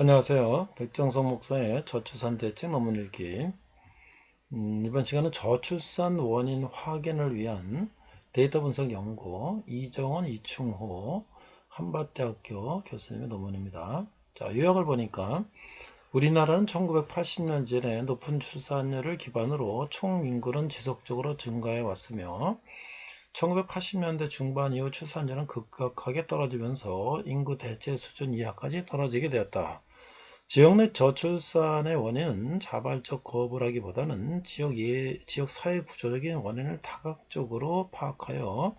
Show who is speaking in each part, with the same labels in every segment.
Speaker 1: 안녕하세요. 백정성 목사의 저출산 대책 논문 읽기. 이번 시간은 저출산 원인 확인을 위한 데이터 분석 연구 이정원, 이충호 한밭대학교 교수님의 논문입니다. 자, 요약을 보니까 우리나라는 1980년 전에 높은 출산율을 기반으로 총 인구는 지속적으로 증가해 왔으며 1980년대 중반 이후 출산율은 급격하게 떨어지면서 인구 대체 수준 이하까지 떨어지게 되었다. 지역 내 저출산의 원인은 자발적 거부라기보다는 지역 사회 구조적인 원인을 다각적으로 파악하여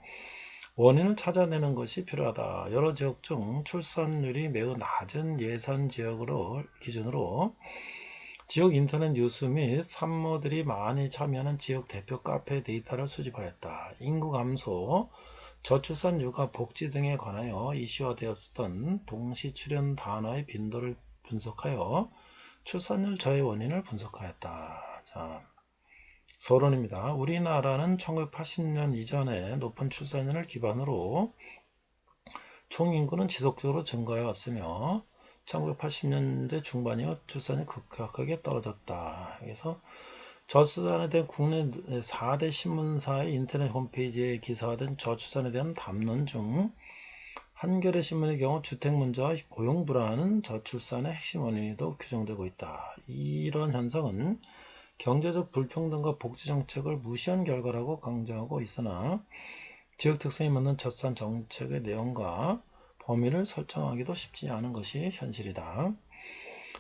Speaker 1: 원인을 찾아내는 것이 필요하다. 여러 지역 중 출산율이 매우 낮은 예산 지역으로 기준으로 지역 인터넷 뉴스 및 산모들이 많이 참여하는 지역 대표 카페 데이터를 수집하였다. 인구 감소, 저출산 육아 복지 등에 관하여 이슈화되었던 동시 출현 단어의 빈도를 분석하여 출산율 저해 원인을 분석하였다. 자, 서론입니다. 우리나라는 1980년 이전에 높은 출산율을 기반으로 총 인구는 지속적으로 증가해 왔으며 1980년대 중반 이후 출산이 급격하게 떨어졌다. 그래서 저출산에 대한 국내 4대 신문사의 인터넷 홈페이지에 기사화된 저출산에 대한 담론 중 한겨레 신문의 경우 주택 문제와 고용 불안은 저출산의 핵심 원인으로 규정되고 있다. 이런 현상은 경제적 불평등과 복지 정책을 무시한 결과라고 강조하고 있으나 지역 특성에 맞는 저출산 정책의 내용과 범위를 설정하기도 쉽지 않은 것이 현실이다.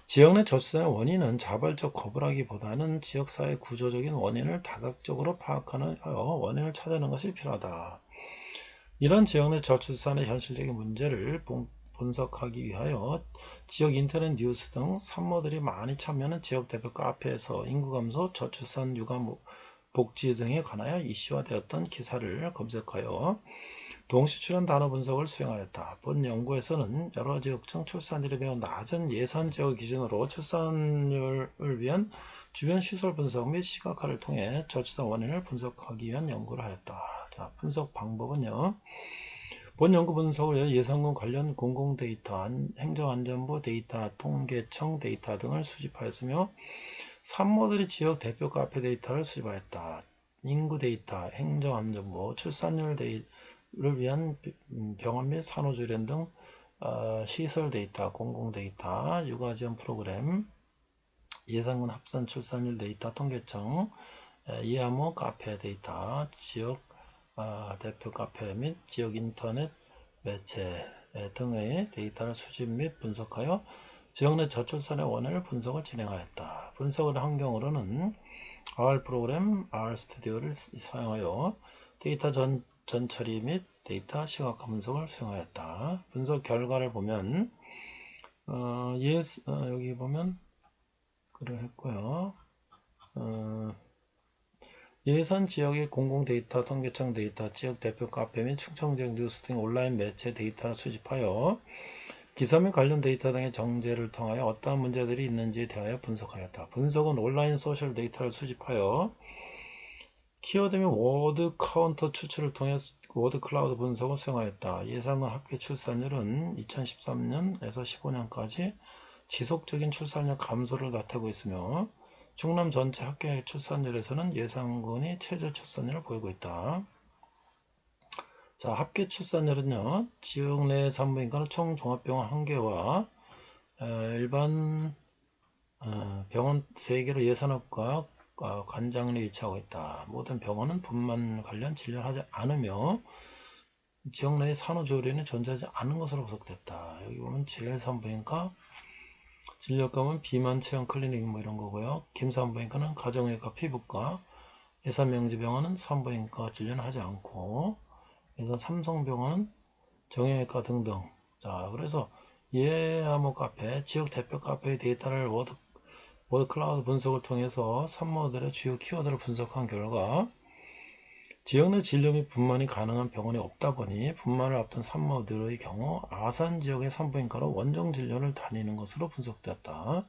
Speaker 1: 지역 내 저출산의 원인은 자발적 거부라기보다는 지역사회 구조적인 원인을 다각적으로 파악하는 원인을 찾아내는 것이 필요하다. 이런 지역 내 저출산의 현실적인 문제를 분석하기 위하여 지역 인터넷 뉴스 등 산모들이 많이 참여하는 지역 대표 카페에서 인구 감소, 저출산, 육아 복지 등에 관하여 이슈화되었던 기사를 검색하여 동시 출현 단어 분석을 수행하였다. 본 연구에서는 여러 지역 중 출산율이 매우 낮은 예산 지역 기준으로 출산율을 위한 주변 시설 분석 및 시각화를 통해 저출산 원인을 분석하기 위한 연구를 하였다. 자, 분석 방법은요. 본 연구 분석을 위해 예산군 관련 공공 데이터, 행정안전부 데이터, 통계청 데이터 등을 수집하였으며 산모들이 지역 대표 카페 데이터를 수집하였다. 인구 데이터, 행정안전부, 출산율 데이터를 위한 병원 및 산후조리원 등 시설 데이터, 공공 데이터, 육아지원 프로그램, 예산군 합산 출산율 데이터, 통계청, 이하모 카페 데이터, 지역 대표 카페 및 지역 인터넷 매체 등의 데이터를 수집 및 분석하여 지역 내 저출산의 원인을 분석을 진행하였다. 분석을 한 경우로는 R 프로그램, R 스튜디오를 사용하여 데이터 전 처리 및 데이터 시각화 분석을 수행하였다. 분석 결과를 보면 여기 보면 그를 했고요. 예산 지역의 공공 데이터, 통계청 데이터, 지역 대표 카페 및 충청 지역 뉴스 등 온라인 매체 데이터를 수집하여 기사 및 관련 데이터 등의 정제를 통하여 어떠한 문제들이 있는지에 대하여 분석하였다. 분석은 온라인 소셜 데이터를 수집하여 키워드 및 워드 카운터 추출을 통해 워드 클라우드 분석을 수행하였다. 예상은 합계 출산율은 2013년에서 15년까지 지속적인 출산율 감소를 나타내고 있으며 충남 전체 합계 출산율에서는 예상군이 최저 출산율을 보이고 있다. 자, 합계 출산율은요, 지역 내 산부인과는 총 종합병원 1개와 일반 병원 3개로 예산업과 관장을 위치하고 있다. 모든 병원은 분만 관련 진료를 하지 않으며 지역 내의 산후조리는 존재하지 않은 것으로 분석됐다. 여기 보면 제1산부인과 진료과는 비만 체험 클리닉 뭐 이런 거고요. 김산부인과는 가정의과 피부과, 예산명지병원은 산부인과 진료는 하지 않고, 예산 삼성병원은 정형외과 등등. 자, 그래서 예하모 카페, 지역 대표 카페의 데이터를 워드 클라우드 분석을 통해서 산모들의 주요 키워드를 분석한 결과 지역 내 진료 및 분만이 가능한 병원이 없다 보니 분만을 앞둔 산모들의 경우 아산 지역의 산부인과로 원정 진료를 다니는 것으로 분석되었다.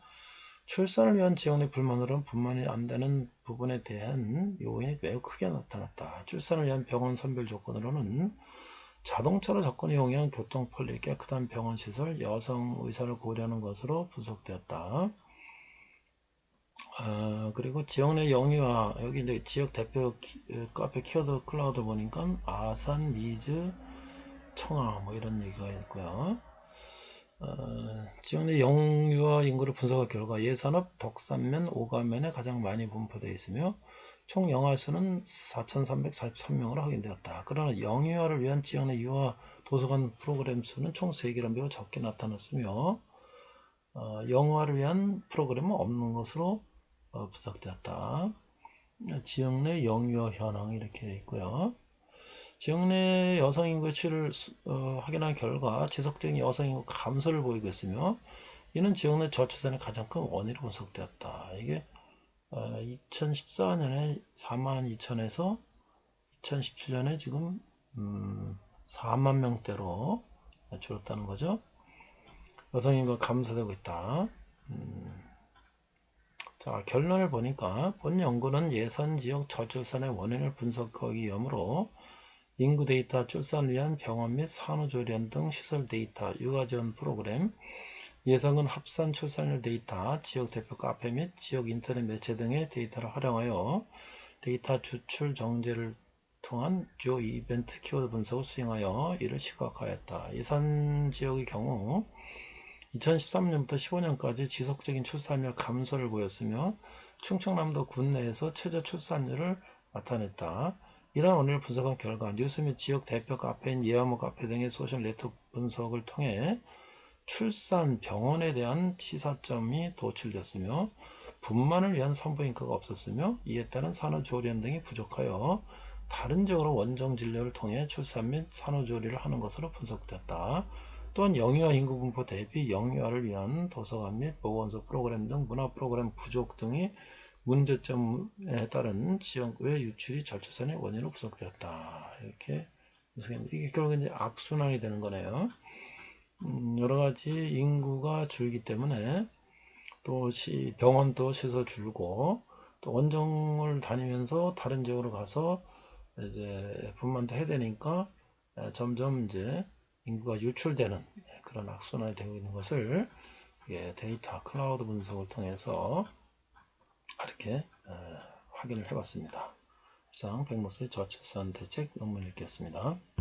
Speaker 1: 출산을 위한 지역 내 불만으로는 분만이 안 되는 부분에 대한 요인이 매우 크게 나타났다. 출산을 위한 병원 선별 조건으로는 자동차로 접근이 용이한 교통편리, 깨끗한 병원 시설, 여성 의사를 고려하는 것으로 분석되었다. 그리고 지역 내 영유아, 여기 이제 지역 대표 카페 키워드 클라우드 보니까 아산, 미즈, 청아 뭐 이런 얘기가 있고요. 지역 내 영유아 인구를 분석한 결과 예산업, 덕산면, 오가면에 가장 많이 분포되어 있으며 총 영아 수는 4,343명으로 확인되었다. 그러나 영유아를 위한 지역 내 유아 도서관 프로그램 수는 총 3개로 매우 적게 나타났으며 영유아를 위한 프로그램은 없는 것으로 분석되었다. 지역 내 영유아 현황 이렇게 있고요. 지역 내 여성 인구의 추이를 확인한 결과 지속적인 여성 인구 감소를 보이고 있으며 이는 지역 내 저출산의 가장 큰 원인으로 분석되었다. 이게 2014년에 42,000에서 2017년에 지금 4만 명대로 줄었다는 거죠. 여성 인구가 감소되고 있다. 자, 결론을 보니까 본 연구는 예산 지역 저출산의 원인을 분석하기 위함으로 인구 데이터, 출산 위한 병원 및 산후조리원 등 시설 데이터, 육아 지원 프로그램, 예산군 합산 출산율 데이터, 지역 대표 카페 및 지역 인터넷 매체 등의 데이터를 활용하여 데이터 추출 정제를 통한 주요 이벤트 키워드 분석을 수행하여 이를 시각화했다. 예산 지역의 경우 2013년부터 15년까지 지속적인 출산율 감소를 보였으며 충청남도 군 내에서 최저 출산율을 나타냈다. 이러한 원인을 분석한 결과 뉴스 및 지역 대표 카페인 예화모 카페 등의 소셜 네트워크 분석을 통해 출산 병원에 대한 시사점이 도출됐으며 분만을 위한 산부인과가 없었으며 이에 따른 산후조리원 등이 부족하여 다른 지역으로 원정 진료를 통해 출산 및 산후조리를 하는 것으로 분석됐다. 또한 영유아 인구 분포 대비 영유아를 위한 도서관 및 보건소 프로그램 등 문화 프로그램 부족 등이 문제점에 따른 지역외 유출이 저출산의 원인으로 분석되었다. 이렇게 분석했는데 이게 결국 이제 악순환이 되는 거네요. 여러 가지 인구가 줄기 때문에 또 병원도 시설 줄고 또 원정을 다니면서 다른 지역으로 가서 이제 분만도 해야 되니까 점점 이제 인구가 유출되는 그런 악순환이 되고 있는 것을 데이터 클라우드 분석을 통해서 이렇게 확인을 해봤습니다. 이상 백모스의 저출산 대책 논문 읽겠습니다.